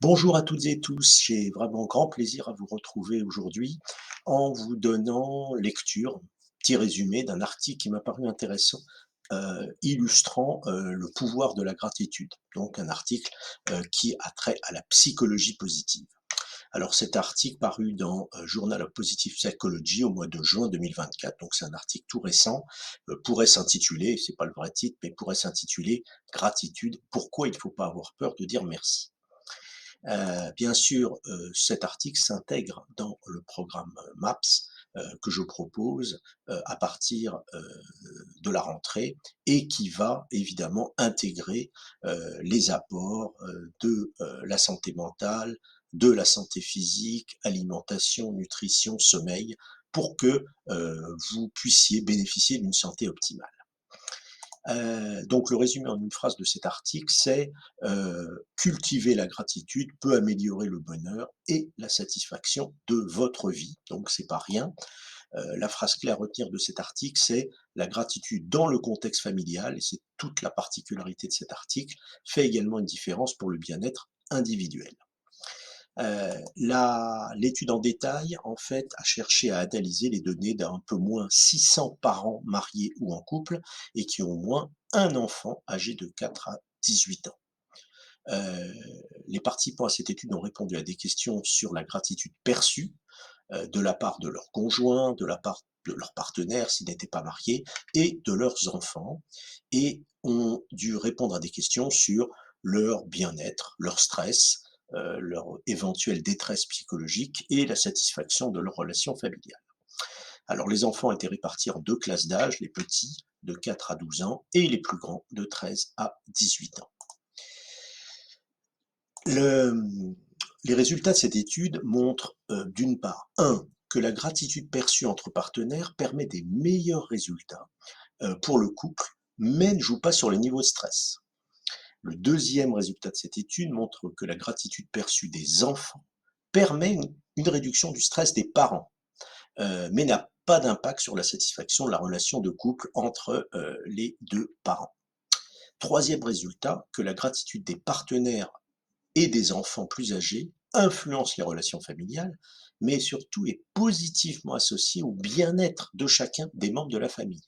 Bonjour à toutes et tous, j'ai vraiment grand plaisir à vous retrouver aujourd'hui en vous donnant lecture, petit résumé d'un article qui m'a paru intéressant, illustrant, le pouvoir de la gratitude. Donc un article, qui a trait à la psychologie positive. Alors cet article paru dans, Journal of Positive Psychology au mois de juin 2024, donc c'est un article tout récent, pourrait s'intituler, c'est pas le vrai titre, mais pourrait s'intituler: «Gratitude, pourquoi il ne faut pas avoir peur de dire merci». Bien sûr, cet article s'intègre dans le programme MAPS, que je propose, à partir, de la rentrée et qui va évidemment intégrer, les apports, de, la santé mentale, de la santé physique, alimentation, nutrition, sommeil, pour que, vous puissiez bénéficier d'une santé optimale. Donc le résumé en une phrase de cet article, c'est, «Cultiver la gratitude peut améliorer le bonheur et la satisfaction de votre vie», donc c'est pas rien. La phrase clé à retenir de cet article, c'est: «La gratitude dans le contexte familial», et c'est toute la particularité de cet article, «fait également une différence pour le bien-être individuel». L'étude en détail, en fait, a cherché à analyser les données d'un peu moins 600 parents mariés ou en couple et qui ont au moins un enfant âgé de 4 à 18 ans. Heu, les participants à cette étude ont répondu à des questions sur la gratitude perçue, de la part de leurs conjoints, de la part de leurs partenaires s'ils n'étaient pas mariés et de leurs enfants, et ont dû répondre à des questions sur leur bien-être, leur stress, leur éventuelle détresse psychologique et la satisfaction de leurs relations familiales. Alors les enfants étaient répartis en 2 classes d'âge, les petits de 4 à 12 ans et les plus grands de 13 à 18 ans. Le, les résultats de cette étude montrent, d'une part, un, que la gratitude perçue entre partenaires permet des meilleurs résultats, pour le couple, mais ne joue pas sur le niveau de stress. Le deuxième résultat de cette étude montre que la gratitude perçue des enfants permet une réduction du stress des parents, mais n'a pas d'impact sur la satisfaction de la relation de couple entre, les 2 parents. Troisième résultat, que la gratitude des partenaires et des enfants plus âgés influence les relations familiales, mais surtout est positivement associé au bien-être de chacun des membres de la famille.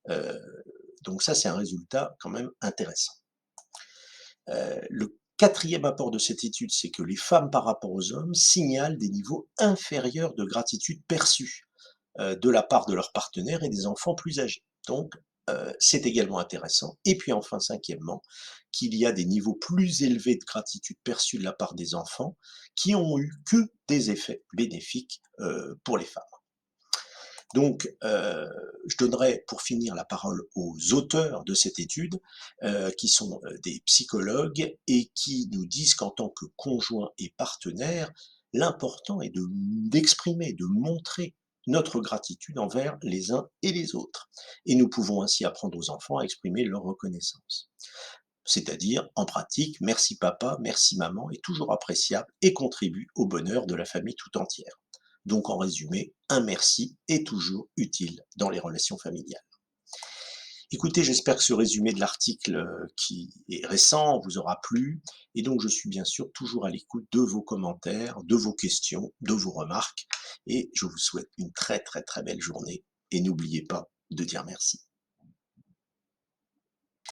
Euh, donc ça, c'est un résultat quand même intéressant. Le quatrième apport de cette étude, c'est que les femmes par rapport aux hommes signalent des niveaux inférieurs de gratitude perçus de la part de leurs partenaires et des enfants plus âgés. Donc, c'est également intéressant. Et puis enfin, cinquièmement, qu'il y a des niveaux plus élevés de gratitude perçus de la part des enfants qui ont eu que des effets bénéfiques pour les femmes. Donc, je donnerai pour finir la parole aux auteurs de cette étude, qui sont des psychologues et qui nous disent qu'en tant que conjoint et partenaire, l'important est d'exprimer, de montrer notre gratitude envers les uns et les autres. Et nous pouvons ainsi apprendre aux enfants à exprimer leur reconnaissance. C'est-à-dire, en pratique, merci papa, merci maman est toujours appréciable et contribue au bonheur de la famille tout entière. Donc en résumé, un merci est toujours utile dans les relations familiales. Écoutez, j'espère que ce résumé de l'article qui est récent vous aura plu, et donc je suis bien sûr toujours à l'écoute de vos commentaires, de vos questions, de vos remarques, et je vous souhaite une très très très belle journée, et n'oubliez pas de dire merci.